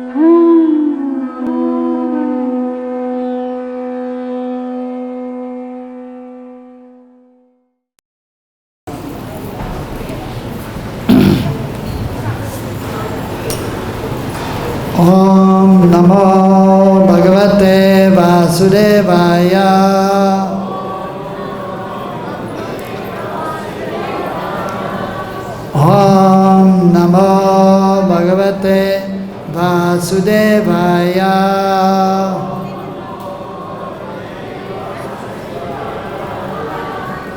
Om Namo Bhagavate Vasudevaya. Om Namo Bhagavate Vasudevaya.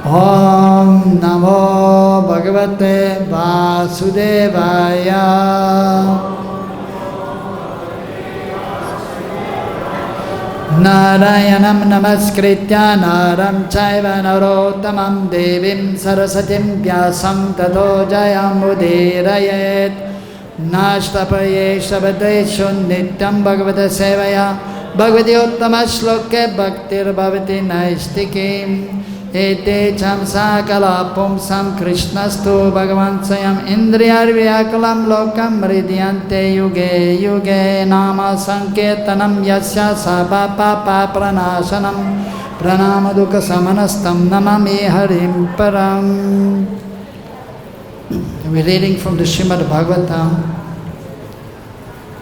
Om Namo Bhagavate Vasudevaya. Narayanam namaskritya naram chaiva narottamam devim sarasatim vyasam tato jayam udirayet nashtapaye shabadeshu nityam bhagavata sevaya bhagavati uttama shloke bhaktir bhavati naistikim ete cham sakala pumsam krishnastu bhagavan sayam indriyarvyakalam lokam mridyante yuge yuge nama sankirtanam yasya sabha papa pranashanam pranamaduka samanastam namami harim param. We're reading from the Srimad Bhagavatam,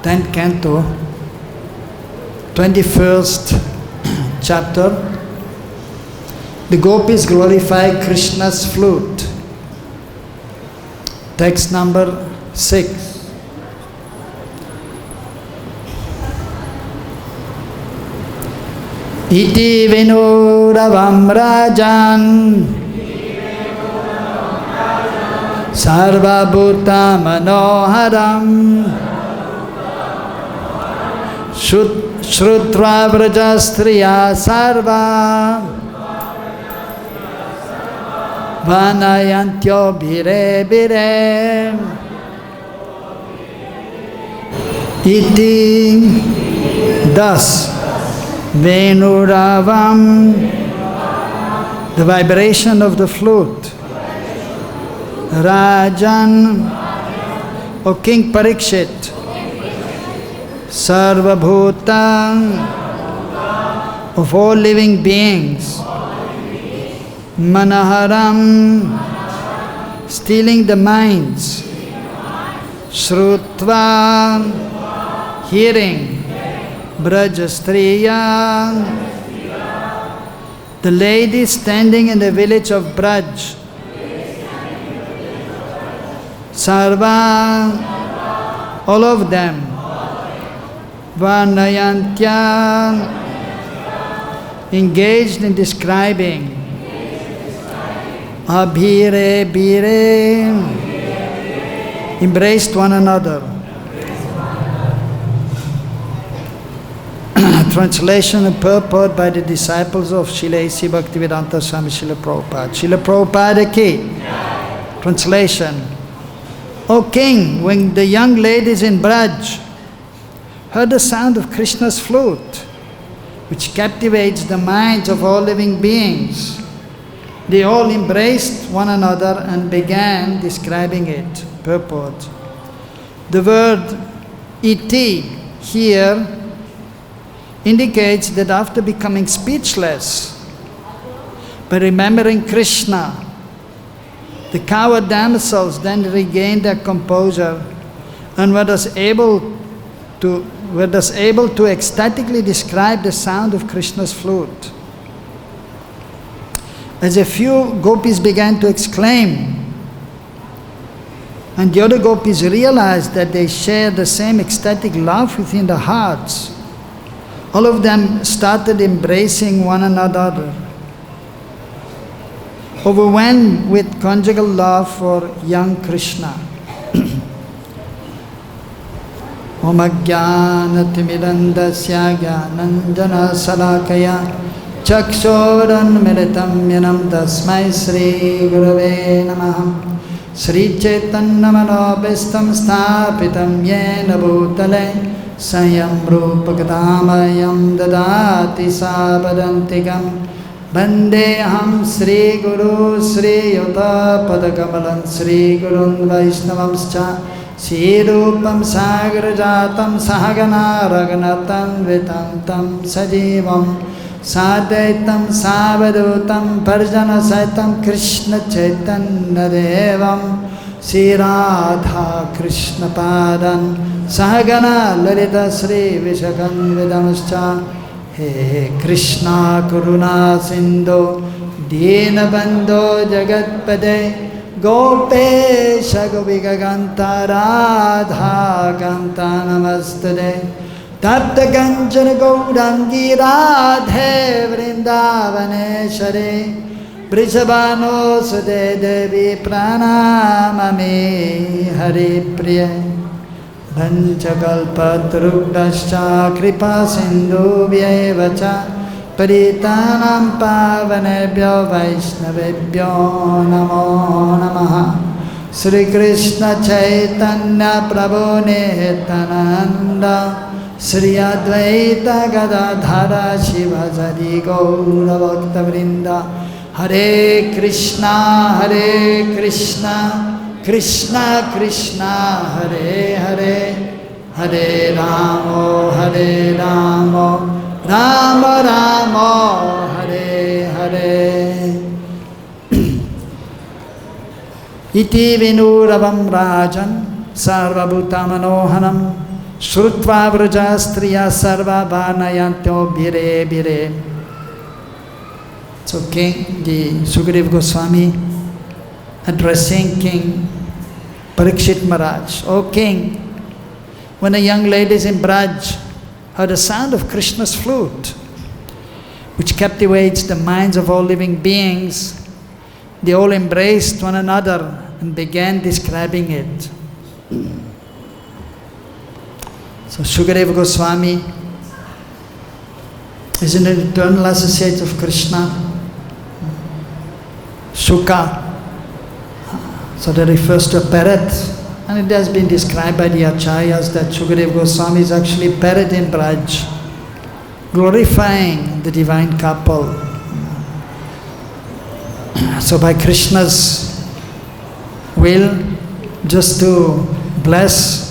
10th canto, 21st chapter. The gopis glorify Krishna's flute. Text number 6. Iti veṇu-ravam rājan sarva-bhūta-manoharam śrutvā vraja-striyaḥ sarvā varṇayantyo bhirebhire iti. Thus, veṇu-ravaṁ, the vibration of the flute, rājan, O King Parīkṣit, sarva-bhūta, of all living beings, manaḥ-haram, stealing the minds, śrutvā, hearing, vraja-striyaḥ, the lady standing in the village of Braj, sarvā, all of them, varṇayantyaḥ, engaged in describing, abhirebhire, embraced one another. Translation and purport by the disciples of Srila A.C. Bhaktivedanta Swami Srila Prabhupada. Srila Prabhupada ki. Translation. O King, when the young ladies in Braj heard the sound of Krishna's flute, which captivates the minds of all living beings, they all embraced one another and began describing it. Purport. The word iti here indicates that after becoming speechless, by remembering Krishna, the cowherd damsels then regained their composure and were thus able to ecstatically describe the sound of Krishna's flute. As a few gopis began to exclaim, and the other gopis realized that they shared the same ecstatic love within their hearts, all of them started embracing one another, overwhelmed with conjugal love for young Krishna. Om ajñānatimidandasya jnananjana salakaya chakshūranmilitam yenam tasmai Sri Gurave Namaha. Sri Chaitanya Manobhistam Sthapitam Yena Bhutale Sayam Rupakadamayam Dadati Sabadantikam Vandeham Sri Guru Sri Yuta Padakamalam Sri Gurun Vaishnavamscha Sirupam sagrajatam sahagana ragnatam vitam tam sajivam sadaitam sarva-bhūta-manoharam parjana saitam Kṛṣṇa chaitanya devam Sri Radha Krishna padan sahagana lalita Sri Vishakam vidamascha He Kṛṣṇa karuna sindhu dīnabandho jagatpade Gopesha Gopika Ganta Radha Ganta Namastade Datta Kanchana Gaurangi Radhe Vrindavaneshare Vrishabhano Sade Devi Pranamami Hari Priya Vanchakalpatarubhascha Kripa Sindhu Vyevacha Paritanam pavanebhyo vaishnavebhyo namo namaha Sri Krishna Chaitanya Prabhu Nityananda Sri Advaita Gadadhara Shivasari Gaura Bhakta Vrinda Hare Krishna Krishna Krishna Hare Hare Hare Rama Rama Rama Hare Hare Iti veṇu-ravam rājan sarva-bhūta-manoharam śrutvā vraja-striyaḥ sarvā varṇayantyo bhirebhire. So King, the Sukadeva Goswami addressing King Parīkṣit Maharaj. O King, when the young ladies in Braj heard the sound of Krishna's flute, which captivates the minds of all living beings, they all embraced one another and began describing it. So Sukadeva Goswami is an eternal associate of Krishna. Shuka, so that refers to a parrot. And it has been described by the Acharyas that Sukadeva Goswami is actually a parrot in Braj, glorifying the divine couple. So by Krishna's will, just to bless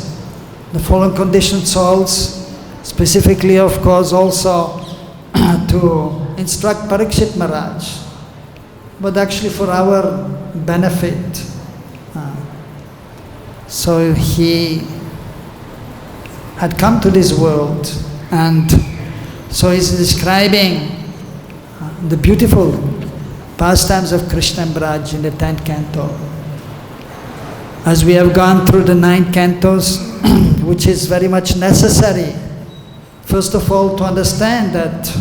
the fallen conditioned souls, specifically of course also to instruct Parīkṣit Maharaj, but actually for our benefit. So he had come to this world, and so he's describing the beautiful pastimes of Krishna and Braj in the 10th canto. As we have gone through the 9 cantos, which is very much necessary, first of all to understand that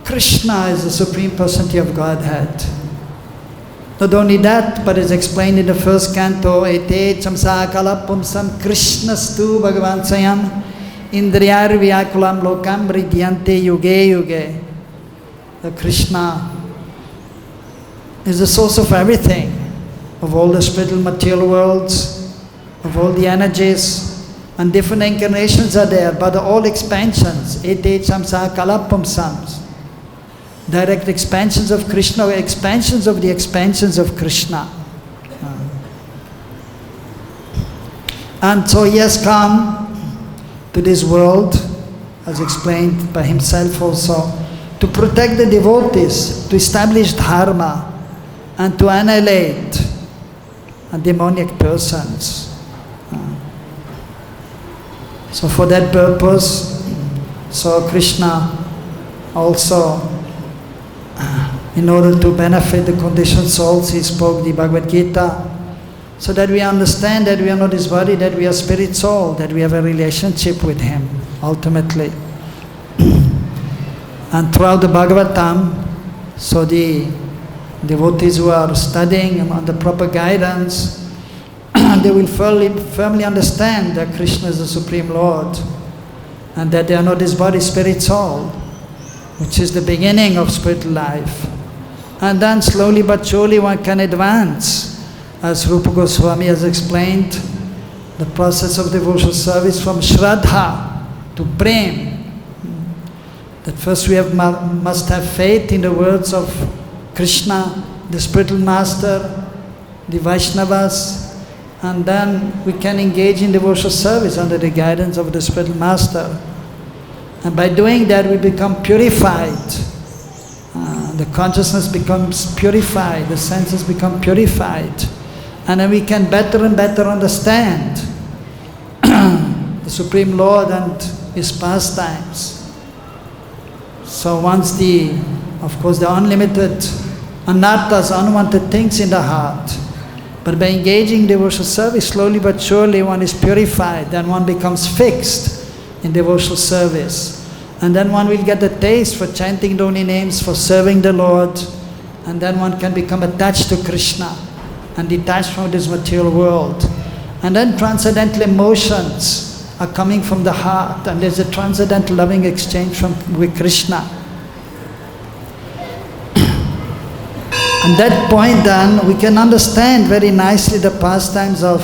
Krishna is the Supreme Personality of Godhead. Not only that, but it's explained in the 1st canto, Ete chamsa kalapumsam Krishnastu Bhagavan Sayam Indriyar Vyakulam Lokam Vridyante Yuge Yuge. The Krishna is the source of everything, of all the spiritual material worlds, of all the energies, and different incarnations are there, but all expansions, Ete chamsa kalapumsam, direct expansions of Krishna, or expansions of the expansions of Krishna. And so he has come to this world, as explained by himself also, to protect the devotees, to establish dharma, and to annihilate demoniac persons. So for that purpose, so Krishna also, in order to benefit the conditioned souls, he spoke the Bhagavad Gita, so that we understand that we are not this body, that we are spirit soul, that we have a relationship with him, ultimately. And throughout the Bhagavatam, so the devotees who are studying under proper guidance, they will firmly understand that Krishna is the Supreme Lord, and that they are not this body, spirit soul, which is the beginning of spiritual life. And then slowly but surely one can advance, as Rupa Goswami has explained, the process of devotional service from Shraddha to Prem. That first we must have faith in the words of Krishna, the spiritual master, the Vaishnavas, and then we can engage in devotional service under the guidance of the spiritual master. And by doing that, we become purified. The consciousness becomes purified, the senses become purified, and then we can better and better understand the Supreme Lord and His pastimes. So once of course the unlimited anarthas, unwanted things in the heart, but by engaging devotional service, slowly but surely one is purified, then one becomes fixed in devotional service. And then one will get a taste for chanting the holy names, for serving the Lord, and then one can become attached to Kṛṣṇa and detached from this material world. And then transcendental emotions are coming from the heart, and there's a transcendental loving exchange with Kṛṣṇa. At that point then, we can understand very nicely the pastimes of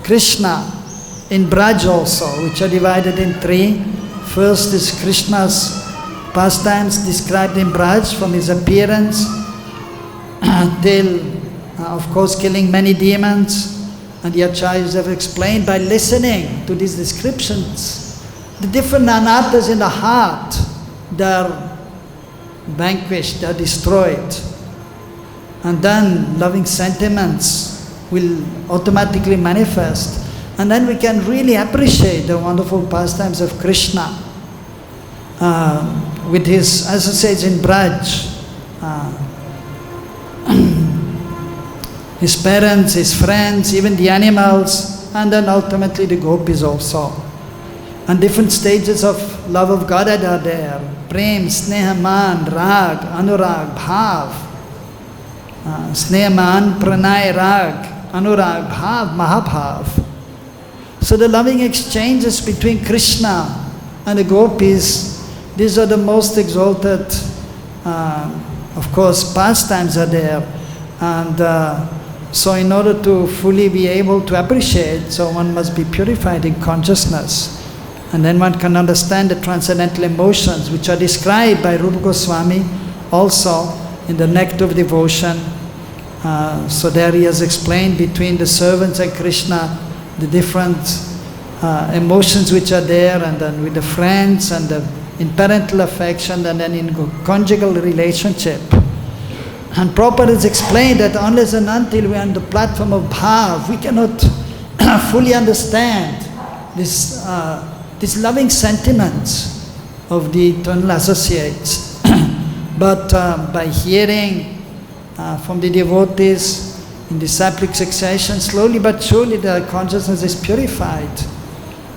Kṛṣṇa in Braj also, which are divided in three. First is Krishna's pastimes described in Braj, from his appearance till, of course, killing many demons. And the acharyas have explained by listening to these descriptions, the different anarthas in the heart, they are vanquished, they are destroyed. And then loving sentiments will automatically manifest. And then we can really appreciate the wonderful pastimes of Kṛṣṇa with his associates in Braj, his parents, his friends, even the animals, and then ultimately the gopīs also. And different stages of love of Godhead are there. Prem, Sneha, Man, Rag, Anurag, Bhav. Sneha, Man, Pranay, Rag, Anurag, Bhav, Mahabhav. So the loving exchanges between Kṛṣṇa and the gopīs, these are the most exalted, of course, pastimes are there. And so in order to fully be able to appreciate, so one must be purified in consciousness. And then one can understand the transcendental emotions, which are described by Rupa Goswami also in the Nectar of Devotion. So there he has explained between the servants and Kṛṣṇa, the different emotions which are there, and then with the friends, and in parental affection, and then in conjugal relationship. And Prabhupada has explained that unless and until we are on the platform of bhav, we cannot fully understand this loving sentiments of the eternal associates. But by hearing from the devotees in disciplic succession, slowly but surely the consciousness is purified.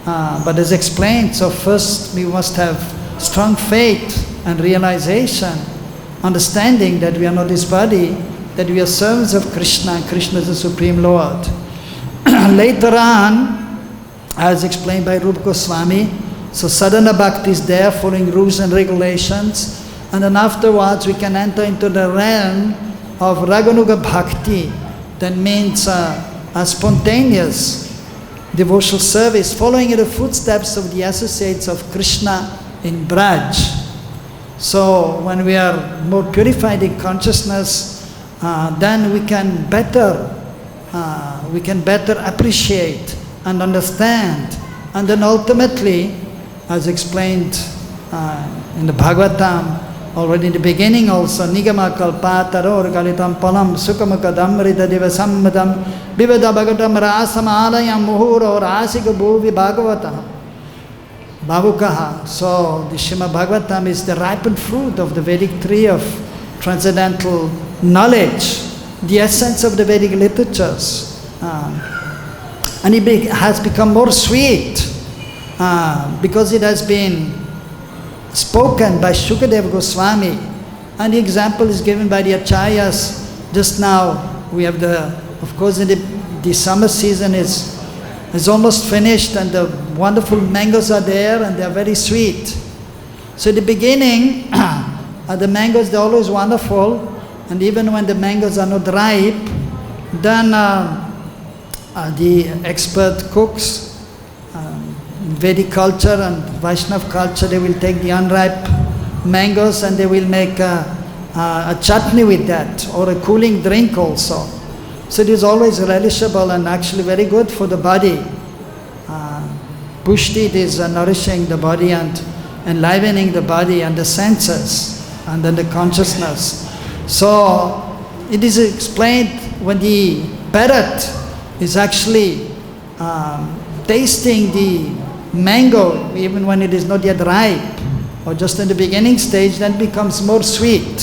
But as explained, so first we must have strong faith and realization, understanding that we are not this body, that we are servants of Kṛṣṇa, and Kṛṣṇa is the Supreme Lord. Later on, as explained by Rupa Goswami, so sadhana bhakti is there, following rules and regulations, and then afterwards we can enter into the realm of raganuga bhakti. That means a spontaneous devotional service, following in the footsteps of the associates of Kṛṣṇa in Braj. So when we are more purified in consciousness, then we can better appreciate and understand, and then ultimately, as explained in the Bhagavatam, already in the beginning also, Nigama kalpataror galitam palam sukamakadam ridadiva sammadam vivada bhagatam rasamalayam muhuro rasika bhuvi bhagavatam bhavukaha. So the Srimad Bhagavatam is the ripened fruit of the Vedic tree of transcendental knowledge, the essence of the Vedic literatures. And it has become more sweet because it has been spoken by Shukadeva Goswami, and the example is given by the acharyas. Just now we have of course the summer season is almost finished, and the wonderful mangoes are there, and they are very sweet. So in the beginning, the mangoes, they're always wonderful, and even when the mangoes are not ripe, then the expert cooks in Vedic culture and Vaishnava culture, they will take the unripe mangoes and they will make a chutney with that, or a cooling drink also. So it is always relishable and actually very good for the body. Pushti is nourishing the body and enlivening the body and the senses and then the consciousness. So it is explained when the parrot is actually tasting the mango, even when it is not yet ripe, or just in the beginning stage, then becomes more sweet.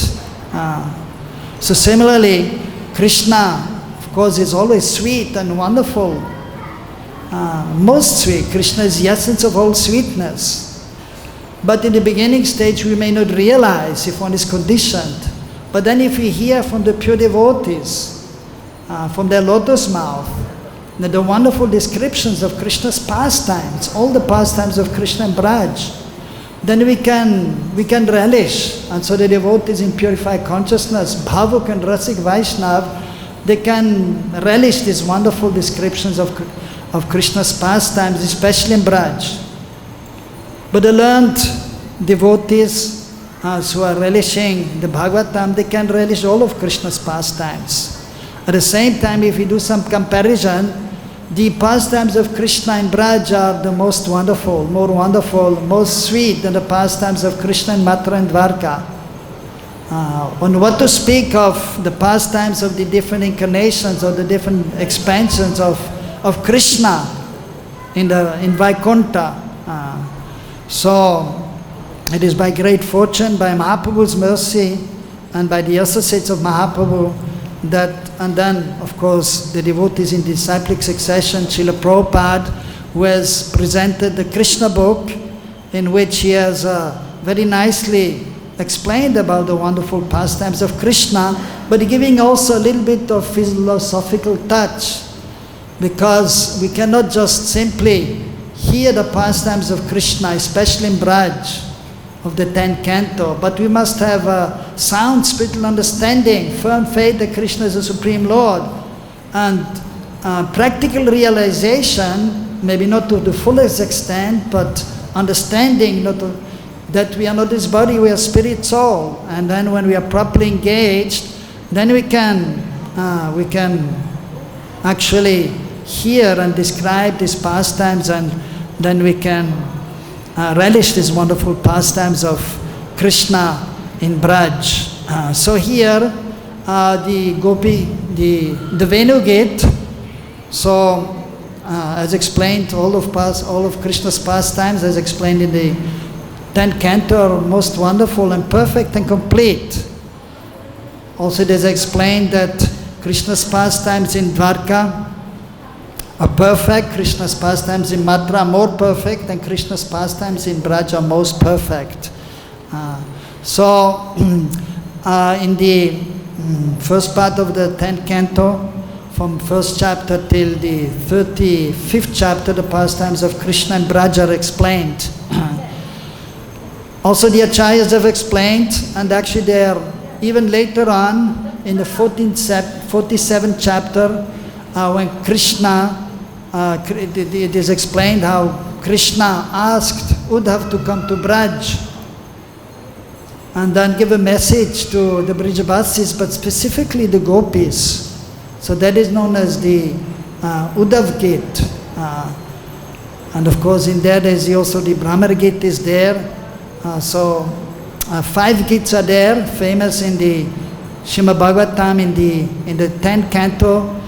So similarly, Krishna, of course, is always sweet and wonderful, most sweet. Krishna is the essence of all sweetness. But in the beginning stage, we may not realize if one is conditioned. But then if we hear from the pure devotees, from their lotus mouth, the wonderful descriptions of Krishna's pastimes, all the pastimes of Krishna and Braj, then we can relish. And so the devotees in purified consciousness, Bhavuk and Rasik Vaishnav, they can relish these wonderful descriptions of Krishna's pastimes, especially in Braj. But the learned devotees who are relishing the Bhagavatam, they can relish all of Krishna's pastimes. At the same time, if we do some comparison, the pastimes of Krishna in Braj are the most wonderful, most sweet than the pastimes of Krishna in Mathura and Dwarka. On what to speak of the pastimes of the different incarnations or the different expansions of Krishna in Vaikuntha. So it is by great fortune, by Mahaprabhu's mercy and by the associates of Mahaprabhu that, and then of course the devotees in disciplic succession, Srila Prabhupada, who has presented the Krishna book, in which he has very nicely explained about the wonderful pastimes of Krishna, but giving also a little bit of philosophical touch, because we cannot just simply hear the pastimes of Krishna, especially in Braj, of the 10th canto, but we must have a sound spiritual understanding, firm faith that Krishna is the Supreme Lord, and practical realization, maybe not to the fullest extent, but understanding that we are not this body, we are spirit soul, and then when we are properly engaged, then we can actually hear and describe these pastimes, and then we can relish these wonderful pastimes of Krishna in Braj. So here, the Venu gate. So, as explained, all of Krishna's pastimes, as explained in the 10th canto, are most wonderful and perfect and complete. Also, it is explained that Krishna's pastimes in Dwarka are perfect, Krishna's pastimes in Mathura are more perfect, and Krishna's pastimes in Braj are most perfect. So, in the first part of the 10th canto, from first chapter till the 35th chapter, the pastimes of Krishna and Braj are explained. Also the Acharyas have explained, and actually they are even later on in the 47th chapter, when Krishna, it is explained how Krishna asked Uddhav to come to Braj and then give a message to the Brijavasis, but specifically the gopīs. So that is known as the Uddhav gate. And of course in there is also the Brahmar gate is there. So 5 gates are there, famous in the Śrīmad Bhagavatam in the 10th canto,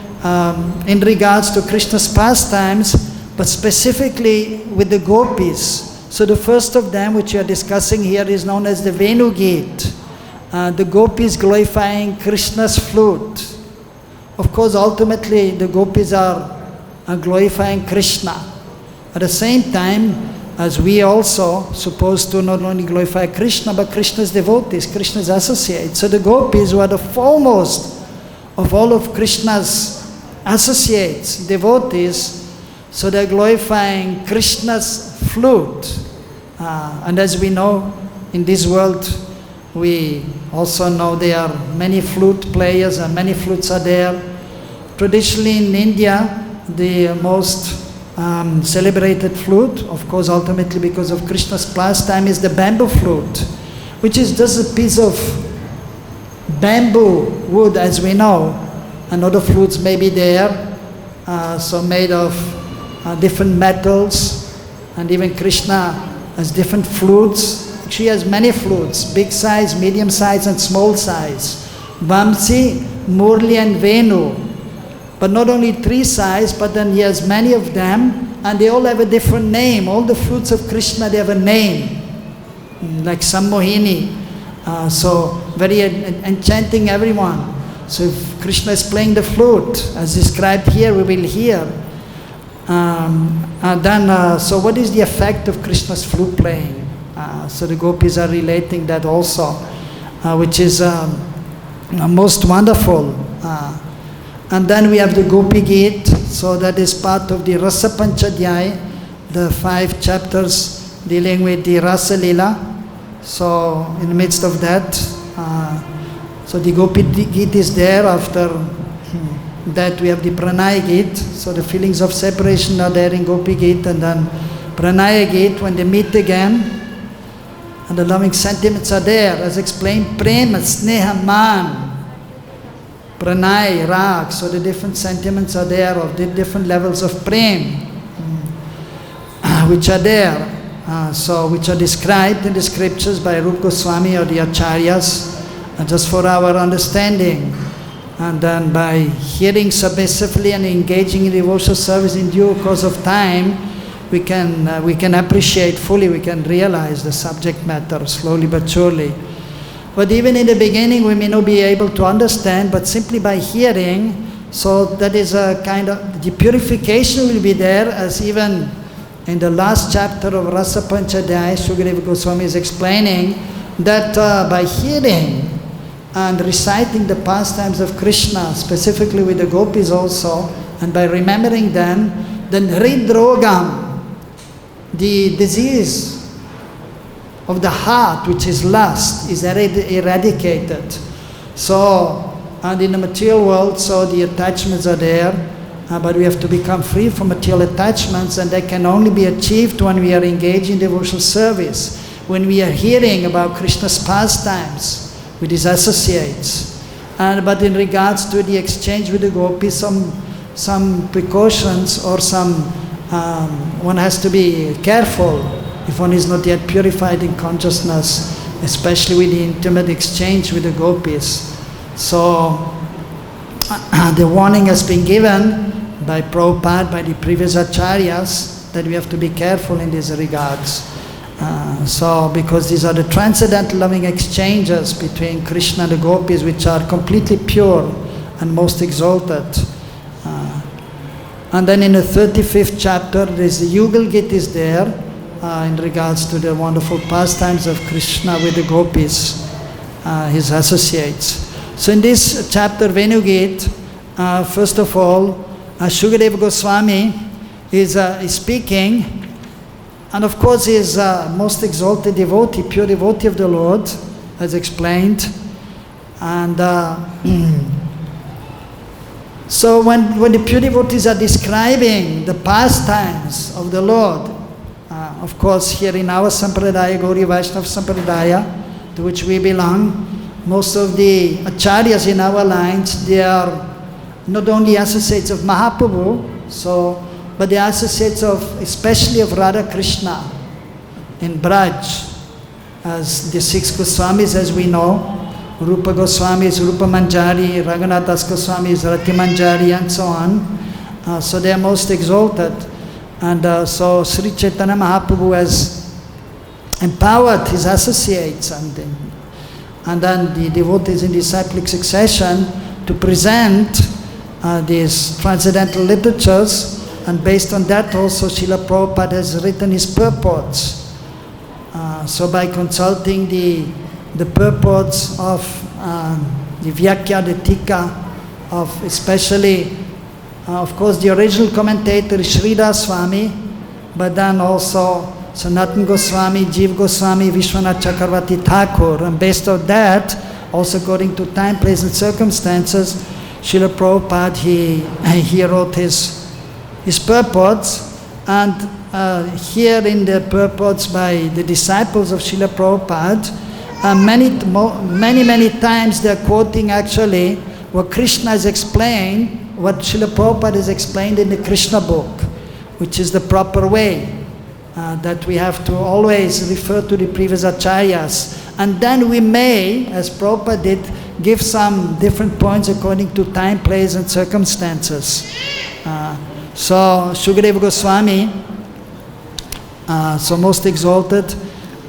in regards to Krishna's pastimes, but specifically with the gopīs. So the first of them, which we are discussing here, is known as the Venu gate. The gopīs glorifying Krishna's flute. Of course, ultimately the gopīs are glorifying Krishna. At the same time, as we also supposed to not only glorify Krishna, but Krishna's devotees, Krishna's associates. So the gopīs, who are the foremost of all of Krishna's associates, devotees, so they're glorifying Krishna's flute. And as we know, in this world, we also know there are many flute players and many flutes are there. Traditionally in India, the most celebrated flute, of course ultimately because of Krishna's pastime, is the bamboo flute, which is just a piece of bamboo wood, as we know, and other flutes may be there, so made of different metals, and even Krishna has different flutes. She has many flutes, big size, medium size, and small size. Vamsi, Murli, and Venu. But not only three size, but then he has many of them, and they all have a different name. All the flutes of Krishna, they have a name, like Sammohini. So very enchanting everyone. So if Krishna is playing the flute, as described here, we will hear. So what is the effect of Krishna's flute playing? So the gopis are relating that also, which is most wonderful. And then we have the Gopi Gita, so that is part of the Rasa Panchadhyaya, the 5 chapters dealing with the Rasa Lila. So in the midst of that, so the Gopi Gita is there. After that we have the Pranaya Gita, so the feelings of separation are there in Gopi Gita, and then Pranaya Gita, when they meet again, and the loving sentiments are there, as explained, Prema, Sneha, Man, Pranay, Rag, so the different sentiments are there of the different levels of Prem, which are there, which are described in the scriptures by Rupa Goswami or the Acharyas, just for our understanding. And then by hearing submissively and engaging in devotional service in due course of time, we can appreciate fully, we can realize the subject matter slowly but surely. But even in the beginning we may not be able to understand, but simply by hearing, so that is a kind of, the purification will be there, as even in the last chapter of Rasa Panchadhyaya, Shukadeva Goswami is explaining that by hearing and reciting the pastimes of Krishna, specifically with the gopis also, and by remembering them, then veṇu-ravaṁ, the disease of the heart, which is lust, is eradicated. So, and in the material world, so the attachments are there, but we have to become free from material attachments, and that can only be achieved when we are engaged in devotional service, when we are hearing about Krishna's pastimes with his associates. But in regards to the exchange with the gopis, some precautions or one has to be careful if one is not yet purified in consciousness, especially with the intimate exchange with the gopis. So the warning has been given by Prabhupada, by the previous acharyas, that we have to be careful in these regards. Because these are the transcendental loving exchanges between Krishna and the gopis, which are completely pure and most exalted. And then in the 35th chapter, there's the Yugal Gita is there in regards to the wonderful pastimes of Krishna with the gopis, his associates. So in this chapter, Venu Gita, first of all, Shukadeva Goswami is speaking. And of course, he is most exalted devotee, pure devotee of the Lord, as explained. And so when the pure devotees are describing the pastimes of the Lord, of course, here in our Sampradaya, Gauriya Vaishnava Sampradaya, to which we belong, most of the acharyas in our lines, they are not only associates of Mahaprabhu, but they are associates of, especially of Radha Kṛṣṇa in Braj, as the 6 Goswamis, as we know. Rupa Goswami is Rupa Manjari, Raghunath Das Goswami is Rati Manjari, and so on. So they are most exalted. And so Sri Chaitanya Mahaprabhu has empowered his associates and then the devotees in disciplic succession to present these transcendental literatures. And based on that also, Srila Prabhupada has written his purports. So by consulting the purports of the Vyakya, the Tika, of especially, of course, the original commentator is Sridhar Swami, but then also Sanatana Goswami, Jiva Goswami, Vishwanath Chakravarti Thakur. And based on that, also according to time, place and circumstances, Srila Prabhupada, he wrote his purports. And here in the purports by the disciples of Srila Prabhupada, many times they are quoting actually what Krishna has explained, what Srila Prabhupada has explained in the Krishna book, which is the proper way, that we have to always refer to the previous acharyas. And then we may, as Prabhupada did, give some different points according to time, place and circumstances. So Shukadeva Goswami, so most exalted,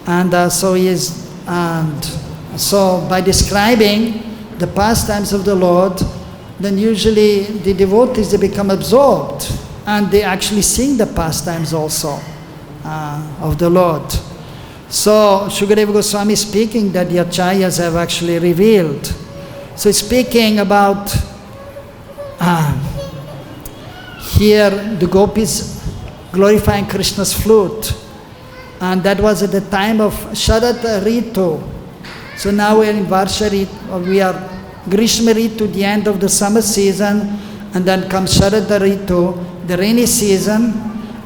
and so he is, and so by describing the pastimes of the Lord, then usually the devotees, they become absorbed and they actually sing the pastimes also of the Lord. So Shukadeva Goswami is speaking that the acharyas have actually revealed. So he's speaking about here the gopis glorifying Krishna's flute, and that was at the time of Sharad Ritu. So now we are in Varsha Ritu, we are Grishma Ritu, the end of the summer season, and then comes Sharad Ritu, the rainy season,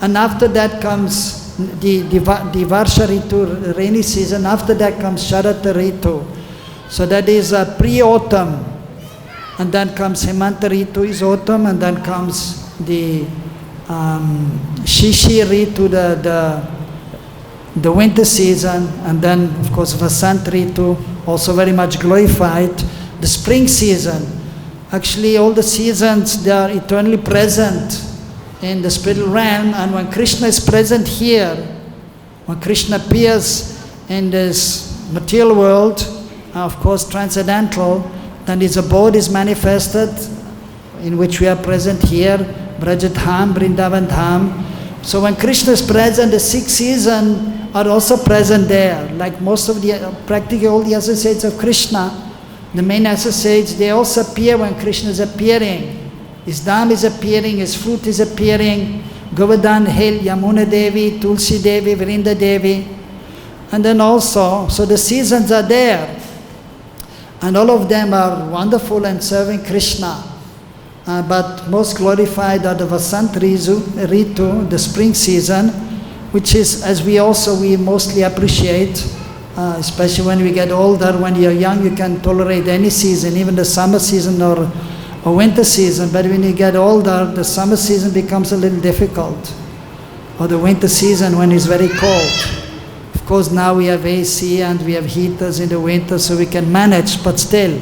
and after that comes the Varsha Ritu, rainy season. After that comes Sharad Ritu. So that is pre-autumn, and then comes Hemanta Ritu is autumn, and then comes the Shishi Ritu, the winter season, and then of course Vasant Ritu, also very much glorified, the spring season. Actually all the seasons, they are eternally present in the spiritual realm, and when Krishna is present here, when Krishna appears in this material world, of course transcendental, then his abode is manifested, in which we are present here, Vrajadham, Vrindavan Dham. So when Krishna is present, the 6 seasons are also present there, like most of the, practically all the associates of Krishna, the main associates, they also appear when Krishna is appearing. His Dham is appearing, his flute is appearing, Govardhan Hill, Yamuna Devi, Tulsi Devi, Vrinda Devi. And then also, so the seasons are there. And all of them are wonderful and serving Krishna. But most glorified are the Vasant Ritu, the spring season, which is, as we mostly appreciate, especially when we get older. When you're young, you can tolerate any season, even the summer season or winter season. But when you get older, the summer season becomes a little difficult, or the winter season when it's very cold. Of course, now we have AC and we have heaters in the winter, so we can manage, but still,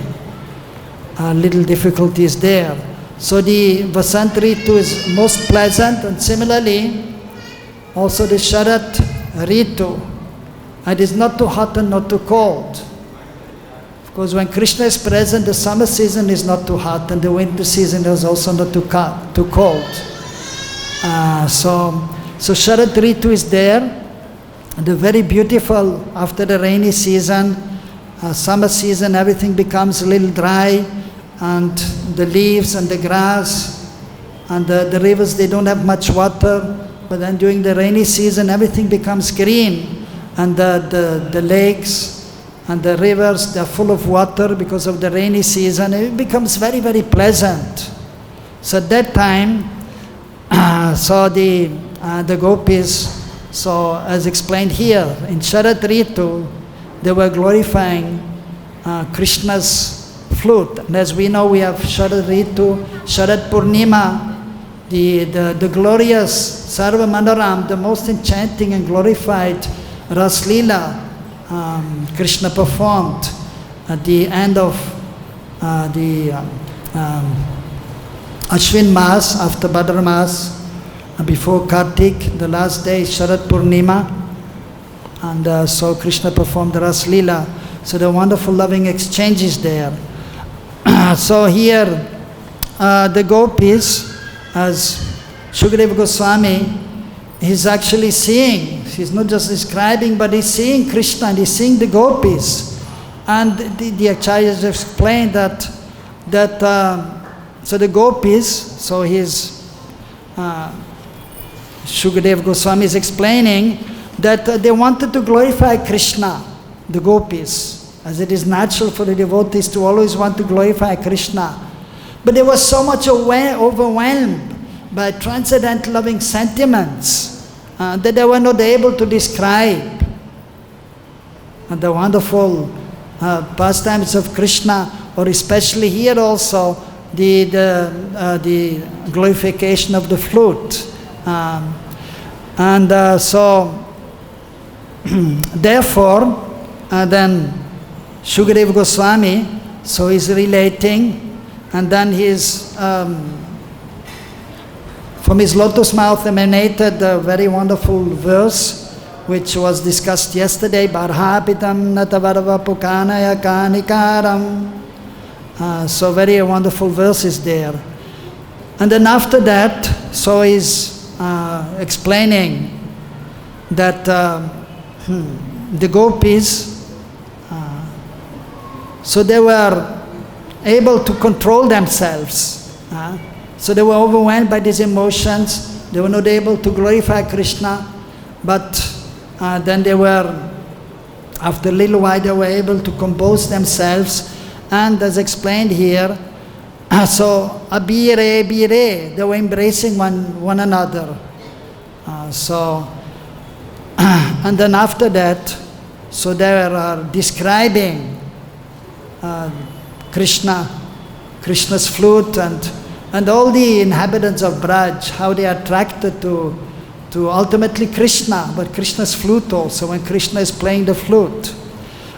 little difficulty is there. So the Vasant Ritu is most pleasant, and similarly, also the Sharad Ritu. It is not too hot and not too cold. Of course, when Krishna is present, the summer season is not too hot, and the winter season is also not too cold. So Sharad Ritu is there. The very beautiful, after the rainy season, summer season, everything becomes a little dry, and the leaves and the grass and the rivers, they don't have much water. But then during the rainy season, everything becomes green, and the lakes and the rivers, they're full of water because of the rainy season. It becomes very, very pleasant. So at that time, so the gopis, so as explained here, in Sharad Ritu, they were glorifying Krishna's flute. And as we know, we have Sharad Ritu, Sharad Purnima, the glorious sarva-bhūta-manoharam, the most enchanting and glorified Raslila Krishna performed at the end of the Ashwin Maas, after Bhadra Maas, before Kartik, the last day, Sharad Purnima, and so Krishna performed the Raslila. So the wonderful loving exchanges there. So here, the gopis, as Shukadeva Goswami, he's actually seeing, he's not just describing, but he's seeing Krishna and he's seeing the gopis. And the acharyas have explained that so the gopis, so his Shukadeva Goswami is explaining that they wanted to glorify Krishna, the gopis, as it is natural for the devotees to always want to glorify Krishna. But they were so much overwhelmed by transcendental loving sentiments that they were not able to describe the wonderful pastimes of Krishna, or especially here also the glorification of the flute. So therefore then Shukadeva Goswami, so he's relating, and then he's from his lotus mouth emanated a very wonderful verse which was discussed yesterday, Barhapitam Natavarava Pukanaya Kanikaram. So very wonderful verse is there. And then after that, so he's explaining that the gopis, so they were able to control themselves. So they were overwhelmed by these emotions. They were not able to glorify Krishna, but then they were, after a little while, they were able to compose themselves. And as explained here, so abhirebhire, they were embracing one another. And then after that, so they are describing Krishna's flute and all the inhabitants of Braj, how they are attracted to ultimately Krishna, but Krishna's flute also, when Krishna is playing the flute.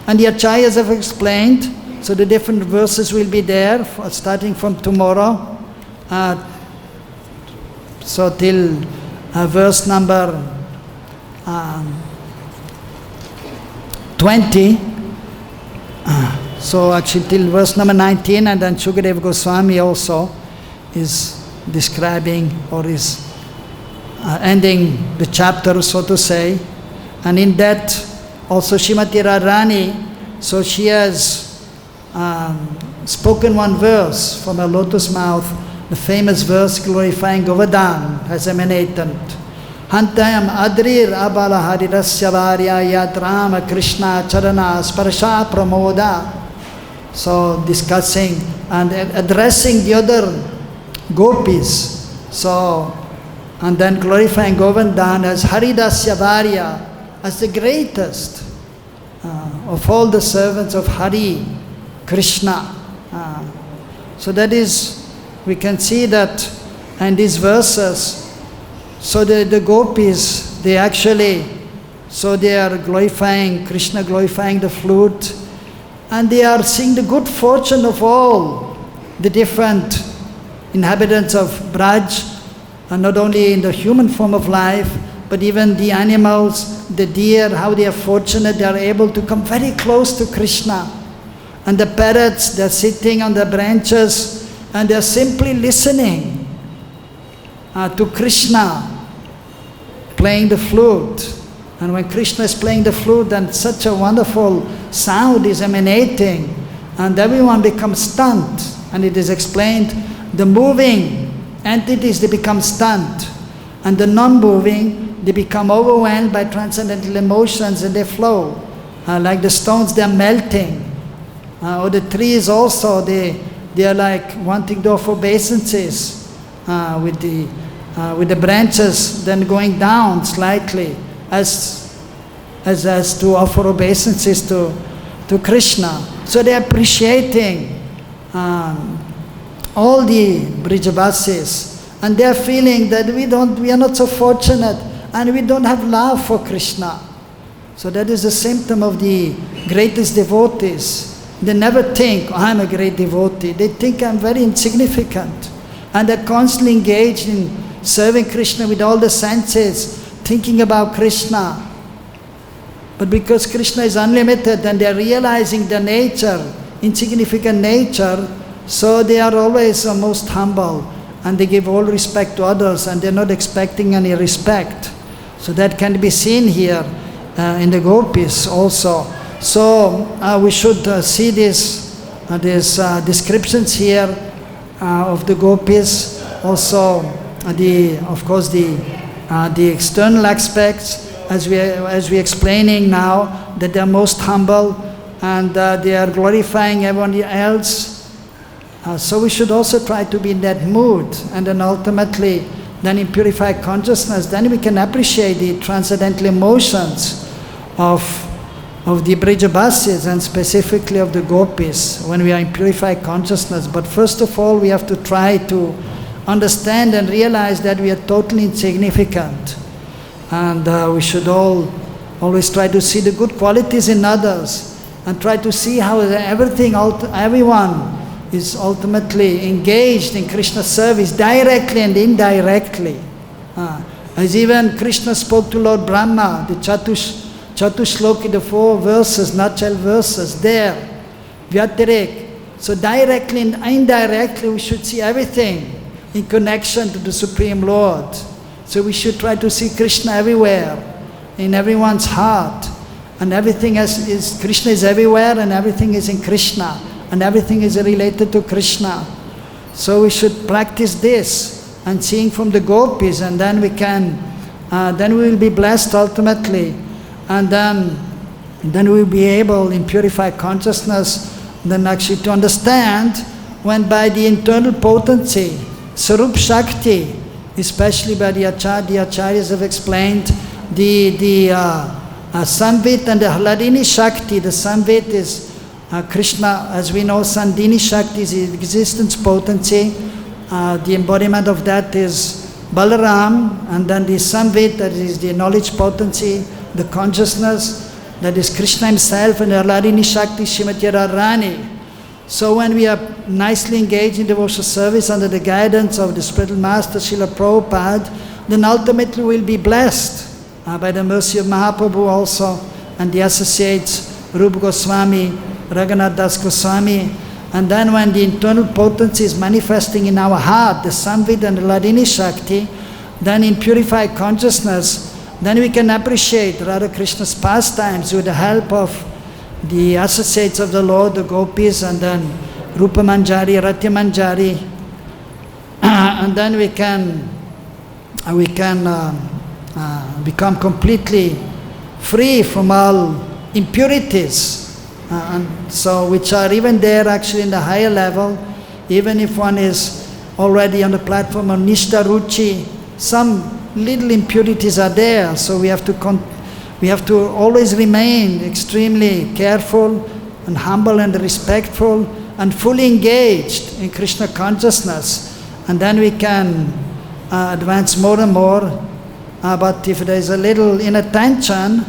And the acharyas have explained, so the different verses will be there, starting from tomorrow, so till verse number 20. So actually till verse number 19, and then Shukadeva Goswami also is describing or is ending the chapter, so to say. And in that also Srimati Radharani, so she has spoken one verse from her lotus mouth, the famous verse glorifying Govardhan has emanated. Hantayam adrir abala harirasya varya yatrama Krishna charana sparsha pramoda. So discussing and addressing the other gopis. So, and then glorifying Govardhan as Haridasya Varya, as the greatest of all the servants of Hari, Krishna. So that is, we can see that in these verses, so the gopis, they actually, so they are glorifying Krishna, glorifying the flute, and they are seeing the good fortune of all the different inhabitants of Braj, and not only in the human form of life, but even the animals, the deer, how they are fortunate, they are able to come very close to Krishna. And the parrots, they are sitting on the branches, and they are simply listening to Krishna playing the flute. And when Krishna is playing the flute, then such a wonderful sound is emanating, and everyone becomes stunned. And it is explained, the moving entities, they become stunned, and the non-moving, they become overwhelmed by transcendental emotions, and they flow. Like the stones, they are melting. Or the trees also, they are like wanting to offer obeisances with the branches then going down slightly as to offer obeisances to Krishna. So they are appreciating all the Brijavasis, and they are feeling that we are not so fortunate, and we don't have love for Krishna. So that is a symptom of the greatest devotees. They never think, I'm a great devotee. They think I'm very insignificant. And they're constantly engaged in serving Krishna with all the senses, thinking about Krishna. But because Krishna is unlimited and they're realizing their nature, insignificant nature, so they are always most humble, and they give all respect to others, and they're not expecting any respect. So that can be seen here in the gopis also. So we should see these descriptions here of the gopis. Also, of course, the external aspects, as we explaining now, that they are most humble and they are glorifying everyone else. So we should also try to be in that mood, and then ultimately, then in purified consciousness, then we can appreciate the transcendental emotions of of the Brajabasis and specifically of the gopīs when we are in purified consciousness. But first of all, we have to try to understand and realize that we are totally insignificant. And we should always try to see the good qualities in others and try to see how everyone is ultimately engaged in Krishna's service directly and indirectly. As even Krishna spoke to Lord Brahma, the Chatushloki, the 4 verses, nutshell verses there, Vyatirik. So directly and indirectly we should see everything in connection to the Supreme Lord. So we should try to see Krishna everywhere, in everyone's heart. And everything is Krishna is everywhere and everything is in Krishna. And everything is related to Krishna. So we should practice this and seeing from the gopīs, and then we will be blessed ultimately. And then we will be able in purified consciousness then actually to understand when by the internal potency, Sarup Shakti, especially by the Acharyas have explained the Samvit and the Hladini Shakti. The Samvit is Krishna, as we know. Sandini Shakti is the existence potency. The embodiment of that is Balaram, and then the Samvit, that is the knowledge potency, the consciousness, that is Krishna himself, and the Hladini Shakti, Srimati Radharani. So when we are nicely engaged in devotional service under the guidance of the spiritual master Srila Prabhupada, then ultimately we'll be blessed by the mercy of Mahaprabhu also, and the associates Rupa Goswami, Raghunath Das Goswami. And then when the internal potency is manifesting in our heart, the Samvit and the Hladini Shakti, then in purified consciousness, then we can appreciate Radha Krishna's pastimes with the help of the associates of the Lord, the gopīs, and then Rupa Manjari, Ratya Manjari. And then we can become completely free from all impurities. And so which are even there actually in the higher level, even if one is already on the platform of Nishta Ruchi, some little impurities are there. So we have to always remain extremely careful and humble and respectful and fully engaged in Krishna consciousness, and then we can advance more and more. But if there is a little inattention,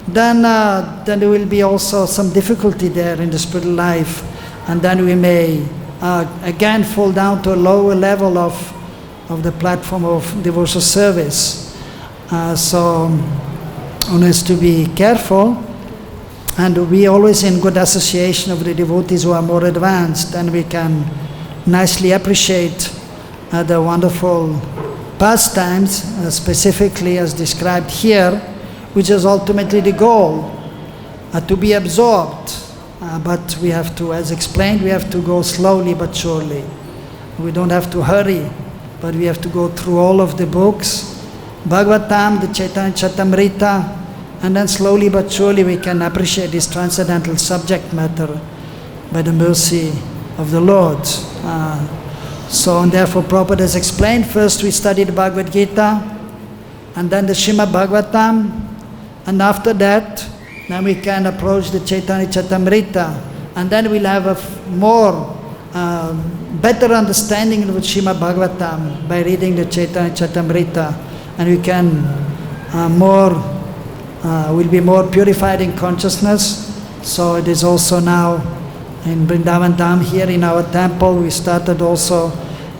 then there will be also some difficulty there in the spiritual life, and then we may again fall down to a lower level of the platform of devotional service. So one has to be careful and be always in good association of the devotees who are more advanced, and we can nicely appreciate the wonderful pastimes, specifically as described here, which is ultimately the goal, to be absorbed. But we have to, as explained, we have to go slowly but surely. We don't have to hurry, but we have to go through all of the books, Bhagavatam, the Chaitanya Charitamrita, and then slowly but surely we can appreciate this transcendental subject matter by the mercy of the Lord. And therefore Prabhupada has explained, first we study the Bhagavad Gita, and then the Srimad Bhagavatam, and after that, then we can approach the Chaitanya Charitamrita, and then we'll have a better understanding of the Srimad Bhagavatam by reading the Chaitanya Charitamrita, and we can will be more purified in consciousness. So it is also now in Vrindavan Dham here in our temple, we started also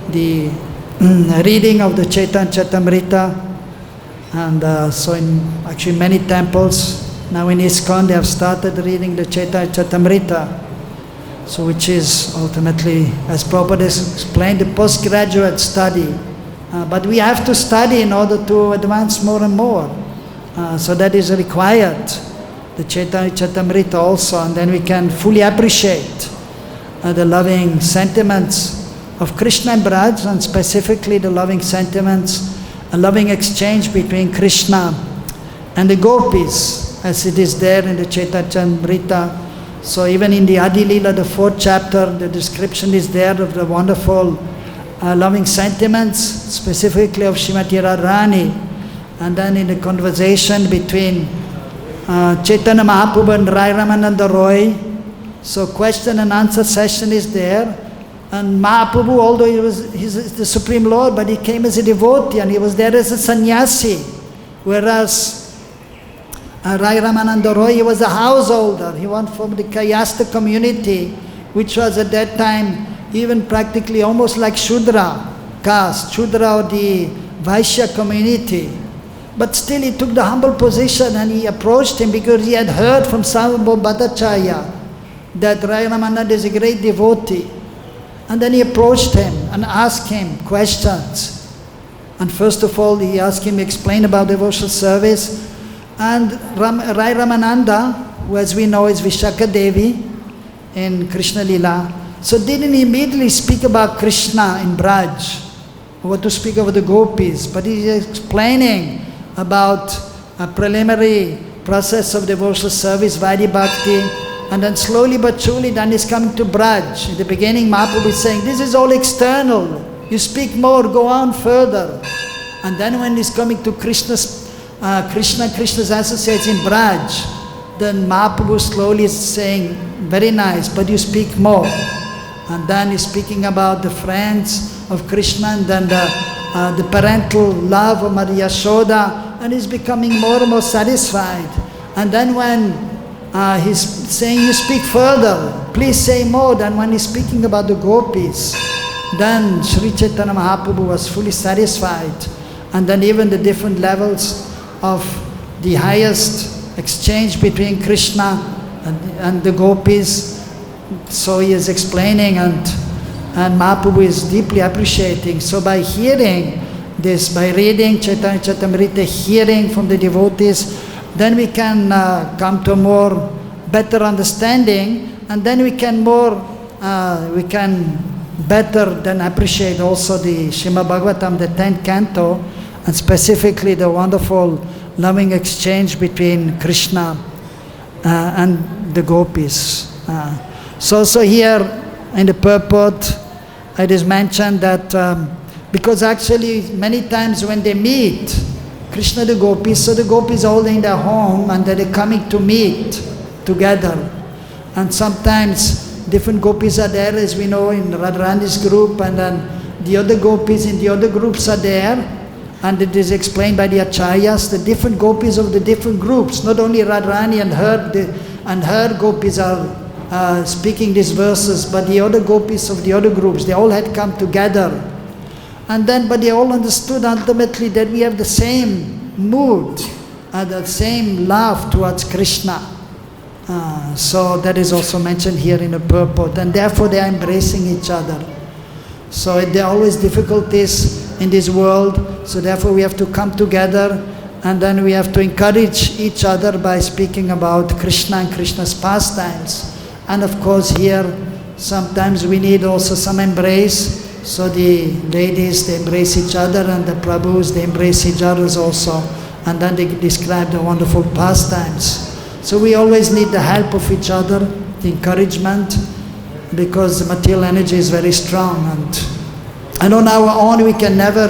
the reading of the Chaitanya Charitamrita. And so in actually many temples, now in ISKCON, they have started reading the Chaitanya Charitamrita. So which is ultimately, as Prabhupada has explained, the postgraduate study. But we have to study in order to advance more and more. So that is required, the Chaitanya Charitamrita also, and then we can fully appreciate the loving sentiments of Krishna and Braj, and specifically the loving sentiments, a loving exchange between Krishna and the gopīs, as it is there in the Chaitanya Charitamrita. So even in the Adi Lila, the 4th chapter, the description is there of the wonderful loving sentiments, specifically of Srimati Radharani. And then in the conversation between Chaitanya Mahaprabhu and Rai Ramananda Roy. So question and answer session is there. And Mahaprabhu, although he's the Supreme Lord, but he came as a devotee and he was there as a sannyasi. Whereas Rai Ramananda Roy, he was a householder. He was from the Kayasta community, which was at that time even practically almost like Shudra caste, Shudra or the Vaishya community. But still he took the humble position and he approached him because he had heard from sarva-bhūta-manoharam that Rai Ramananda is a great devotee. And then he approached him and asked him questions. And first of all, he asked him to explain about devotional service. And Rai Ramananda, who as we know is Vishaka Devi in Krishna Lila, so didn't immediately speak about Krishna in Braj, or to speak about the gopīs, but he is explaining about a preliminary process of devotional service, Vaidhi Bhakti, and then slowly but surely then he's coming to Braj. In the beginning, Mahaprabhu is saying, this is all external. You speak more, go on further. And then when he's coming to Krishna's associates in Braj, then Mahaprabhu slowly is saying, very nice, but you speak more. And then he's speaking about the friends of Krishna and then the parental love of Maria Yashoda, and he's becoming more and more satisfied. And then when he's saying, you speak further, please say more, than when he's speaking about the gopīs, then Sri Chaitanya Mahaprabhu was fully satisfied. And then even the different levels of the highest exchange between Krishna and the gopīs, so he is explaining and Mahaprabhu is deeply appreciating. So by hearing this, by reading Chaitanya Charitamrita, hearing from the devotees, then we can come to a more better understanding, and then we can better than appreciate also the Srimad Bhagavatam, the 10th canto, and specifically the wonderful loving exchange between Krishna and the gopīs. So here in the purport it is mentioned that because actually many times when they meet Krishna the gopīs, so the gopīs are holding their home and they're coming to meet together. And sometimes different gopīs are there, as we know in Radharani's group, and then the other gopīs in the other groups are there. And it is explained by the acharyas, the different gopīs of the different groups, not only Radharani and her gopīs are speaking these verses, but the other gopīs of the other groups, they all had come together. And then, but they all understood ultimately that we have the same mood, the same love towards Krishna. So that is also mentioned here in the purport, and therefore they are embracing each other. So there are always difficulties in this world, so therefore we have to come together, and then we have to encourage each other by speaking about Krishna and Krishna's pastimes. And of course here, sometimes we need also some embrace. So the ladies, they embrace each other, and the Prabhus, they embrace each other also. And then they describe the wonderful pastimes. So we always need the help of each other, the encouragement, because the material energy is very strong. And on our own, we can never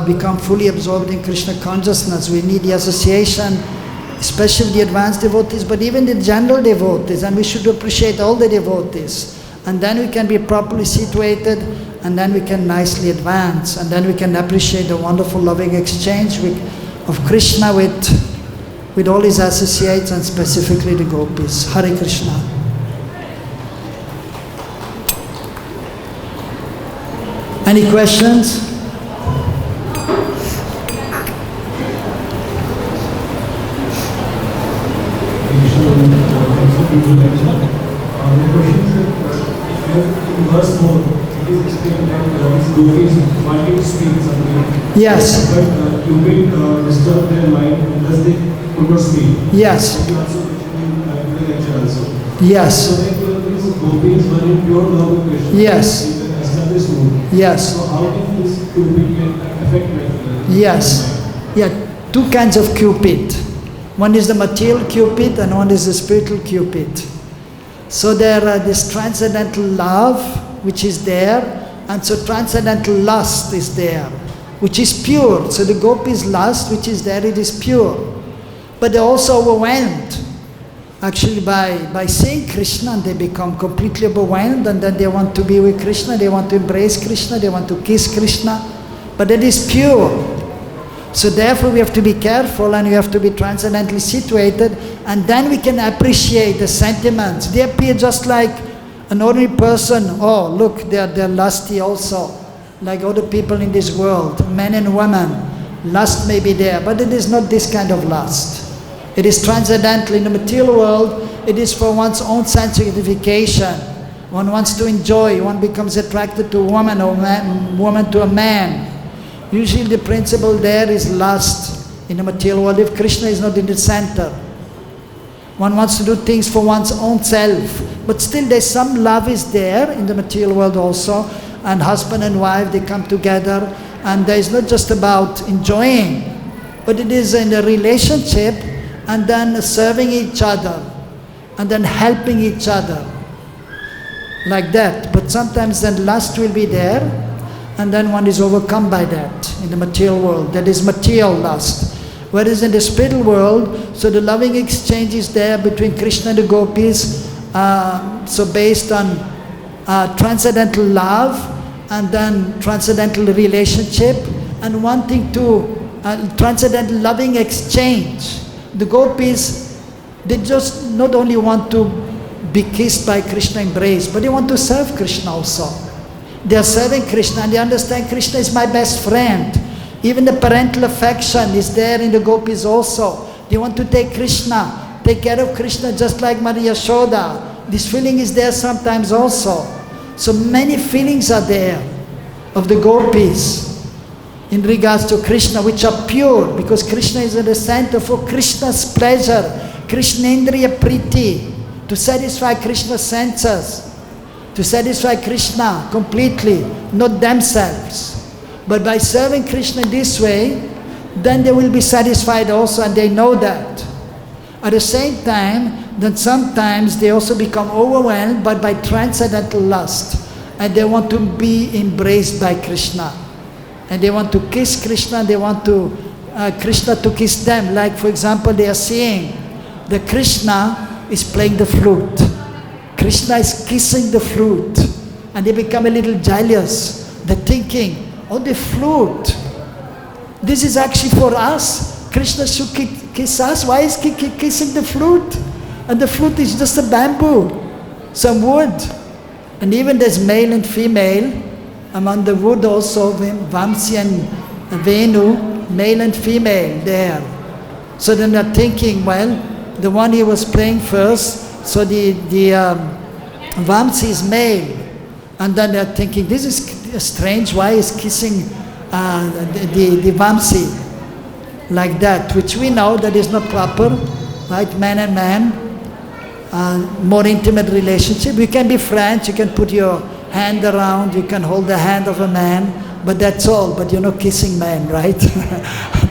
become fully absorbed in Krishna consciousness. We need the association, especially the advanced devotees, but even the general devotees, and we should appreciate all the devotees. And then we can be properly situated, and then we can nicely advance, and then we can appreciate the wonderful loving exchange of Krishna with all his associates, and specifically the gopīs. Hare Krishna. Any questions? Verse 4, it is explained that these gopīs wanted to speak something. Yes. But Cupid disturbed their mind, and thus they could not speak. Yes. And you also mentioned in the lecture also. Yes. So these gopīs were in pure love of Krishna. Yes. In an established mood. Yes. So how can this Cupid affect like Yes. Yeah, two kinds of Cupid. One is the material Cupid, and one is the spiritual Cupid. So there are this transcendental love which is there, and so transcendental lust is there, which is pure. So the gopis' lust which is there, it is pure. But they're also overwhelmed actually by seeing Krishna, and they become completely overwhelmed, and then they want to be with Krishna, they want to embrace Krishna, they want to kiss Krishna. But that is pure. So therefore we have to be careful, and we have to be transcendently situated, and then we can appreciate the sentiments. They appear just like an ordinary person. Oh, look, they're lusty also, like other people in this world, men and women. Lust may be there, but it is not this kind of lust. It is transcendental. In the material world, it is for one's own sense gratification. One wants to enjoy, one becomes attracted to a woman, or woman to a man. Usually the principle there is lust in the material world, if Krishna is not in the center. One wants to do things for one's own self, but still there's some love is there in the material world also, and husband and wife, they come together, and there is not just about enjoying, but it is in a relationship, and then serving each other, and then helping each other, like that. But sometimes then lust will be there, and then one is overcome by that in the material world. That is material lust. Whereas in the spiritual world, so the loving exchange is there between Krishna and the gopis, so based on transcendental love, and then transcendental relationship, and wanting to transcendental loving exchange. The gopis, they just not only want to be kissed by Krishna, embraced, but they want to serve Krishna also. They are serving Krishna, and they understand Krishna is my best friend. Even the parental affection is there in the gopis also. They want to take Krishna, take care of Krishna just like Maria Yashoda. This feeling is there sometimes also. So many feelings are there of the gopis in regards to Krishna, which are pure, because Krishna is at the center for Krishna's pleasure, Krishnendriya priti, to satisfy Krishna's senses, to satisfy Krishna completely, not themselves. But by serving Krishna this way, then they will be satisfied also, and they know that. At the same time, then sometimes they also become overwhelmed by transcendental lust, and they want to be embraced by Krishna. And they want to kiss Krishna, they want to Krishna to kiss them. Like for example, they are seeing the Krishna is playing the flute. Krishna is kissing the flute, and they become a little jealous. They're thinking, oh, the flute, this is actually for us. Krishna should kiss us. Why is he kissing the flute? And the flute is just a bamboo, some wood. And even there's male and female. Among the wood also, Vamsi and Venu, male and female there. So then they're thinking, well, the one he was playing first, so the Vamsi is male. And then they're thinking, this is strange, why is kissing the Vamsi like that, which we know that is not proper, right? Man and man, more intimate relationship. You can be friends, you can put your hand around, you can hold the hand of a man, but that's all. But you're not kissing man, right?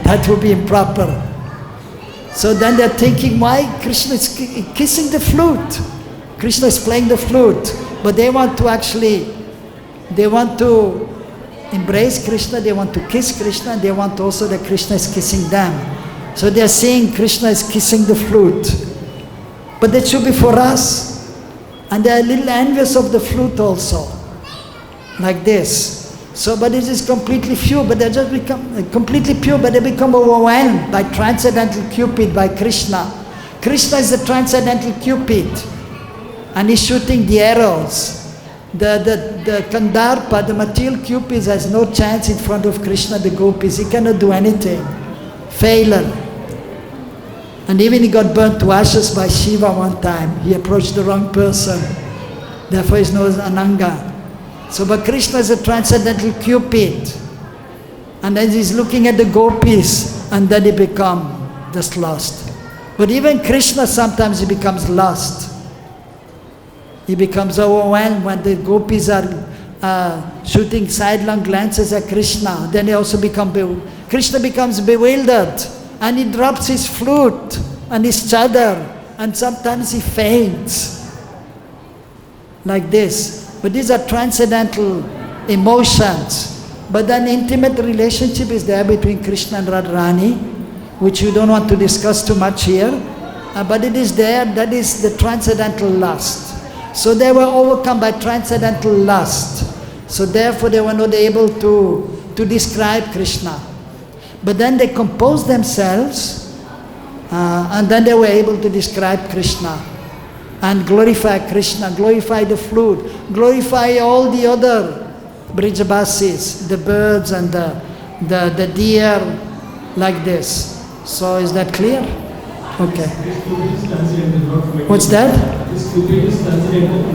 That would be improper. So then they're thinking, why Krishna is kissing the flute? Krishna is playing the flute, but they want to embrace Krishna, they want to kiss Krishna, and they want also that Krishna is kissing them. So they're seeing Krishna is kissing the flute. But that should be for us. And they are a little envious of the flute also, like this. So, but it is completely pure, but they just become completely pure, but they become overwhelmed by transcendental Cupid, by Krishna. Krishna is the transcendental Cupid, and he's shooting the arrows. The Kandarpa, the material Cupid, has no chance in front of Krishna, the gopis. He cannot do anything. Failure. And even he got burnt to ashes by Shiva one time. He approached the wrong person. Therefore he's known as Ananga. So, but Krishna is a transcendental Cupid. And then he's looking at the gopis, and then he becomes just lost. But even Krishna, sometimes he becomes lost. He becomes overwhelmed when the gopis are shooting sidelong glances at Krishna. Then he also Krishna becomes bewildered. And he drops his flute and his chadar, and sometimes he faints, like this. But these are transcendental emotions. But then intimate relationship is there between Krishna and Radharani. which we don't want to discuss too much here, but it is there. That is the transcendental lust. So they were overcome by transcendental lust. So therefore they were not able to describe Krishna. But then they composed themselves, and then they were able to describe Krishna and glorify Krishna, glorify the flute, glorify all the other vrijabasis, the birds and the deer, like this. So is that clear? Okay. What's that?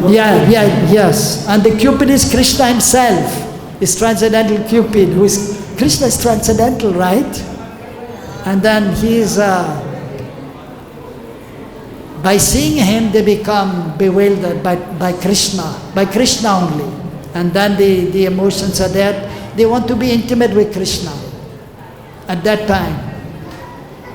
Yes. And the Cupid is Krishna himself. Is transcendental Cupid, who is Krishna is transcendental, right? And then he is by seeing him they become bewildered by Krishna only. And then the emotions are there. They want to be intimate with Krishna at that time.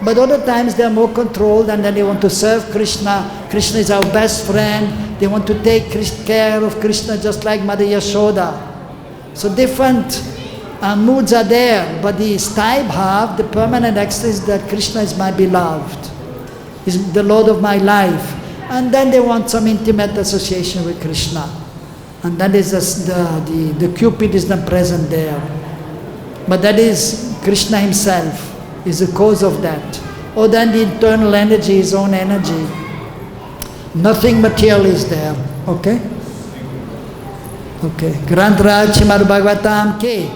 But other times they are more controlled, and then they want to serve Krishna. Krishna is our best friend. They want to take care of Krishna just like Mother Yashoda. So different moods are there, but the sthayi bhav, the permanent ecstasy, is that Krishna is my beloved, is the Lord of my life. And then they want some intimate association with Krishna. And that is the Cupid is not present there. But that is Krishna himself is the cause of that. Or then the internal energy, his own energy. Nothing material is there. Okay? Okay. Granth Raj Srimad Bhagavatam Ki